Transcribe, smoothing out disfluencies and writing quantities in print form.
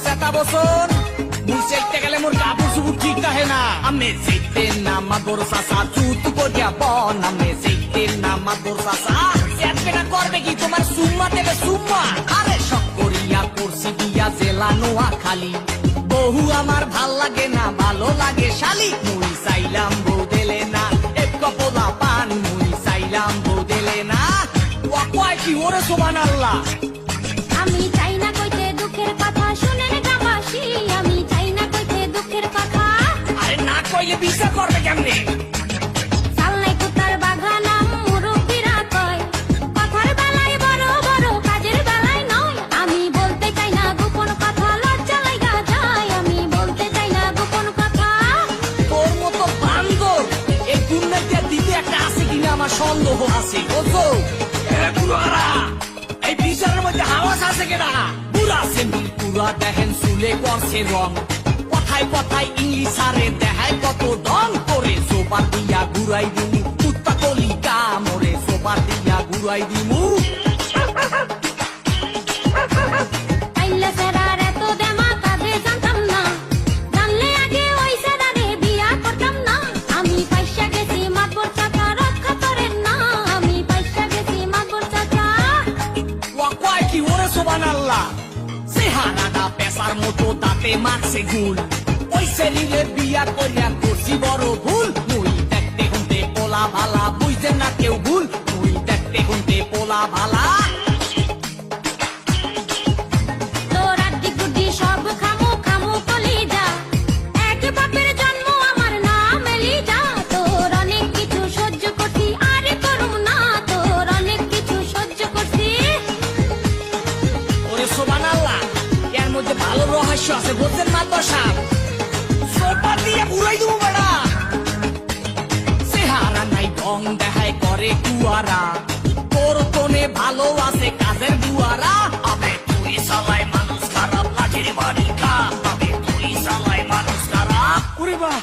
সেটা বসন মুই চাইতে গেলে মোর কাপড় চুপুর ঠিক থাকে না আমি চাইতে না মাদর চাচা চুত করিয়া বন আমি চাইতে না মাদর চাচা চেতবেনা করবে কি তোমার সুম্মা দেবে সুম্মা আরে শখ করিয়া করছি দিয়া জেলা নোয়া খালি বহু আমার ভাল লাগে না ভালো লাগে শালি মুই চাইলাম বউ দিলে না এক কপলা পান মুই চাইলাম বউ দিলে না ওয়া কয় কি ওরে সুবহানাল্লাহ আমি চাই না কইতে দুঃখের কথা শুনেন গ্রামবাসী আমি চাই না কইতে দুঃখের কথা আরে না কইলে বিচার করবে কেমনে চালনাই কুতার বাগানাম মুরব্বিরা কয় কথার বেলায় বড় বড় কাজের বেলায় নয় আমি বলতে চাই না গোপন কথা লজ্জা লাগা যায় আমি বলতে চাই না গোপন কথা তোর মতো বান্দর এই দুর্নীতি দিতে একটা আছে কিনা আমার সন্দেহ আছে বুঝছো পুরারা এই বিচারের মধ্যে হাওয়াস আছে কিনা পুরা সেন্ডিল পুরা দেখেন চুলে করছে রং কথায় কথায় ইংলিশ আরে দেখায় কত দং করে সোপার দিয়া ঘুরাই দিমু কুত্তা কলি কামড়ে সোপার দিয়া ঘুরাই দিমু আইলা সেরার এত দেমা কাজে জানতাম না জানলে আগে ওই সেরারে বিয়া করতাম না আমি পয়সা গেছি মাতবর চাচা রক্ষা করেন না আমি পয়সা গেছি মাতবর চাচা ওয়া কয় কি ওরে সুবহানাল্লাহ চেহারাটা পেশার মতো দাঁতে মারছে গুল ওই ছেলিরে বিয়া করিয়া করছি বড় ভুল মুই দেখতে শুনতে পোলা ভালা বুঝছেন না কেউ ভুল মুই দেখতে শুনতে পোলা ভালা তোর আড্ডি গুড্ডি সব খামু খামু কলিজা এক বাপের জন্ম আমার নাম এলিজা তোর অনেক কিছু সহ্য করছি আরে করুম না তোর অনেক কিছু সহ্য করছি ওরে সুবহানাল্লাহ এর মধ্যে ভালো রহস্য আছে বুঝছেন মাতবার সাহেব সোপা দিয়ে ঘুরাই দেবো বেড়া চেহারা নাই ঢং দেখায় করে কুয়ারা তোর কোনে ভালো আছে কাজের বুয়ারা আবে তুই সালাই মানুষ খারাপ লাঠির বাড়ি খা আবে তুই সালাই মানুষ খারাপ ওরে বাপ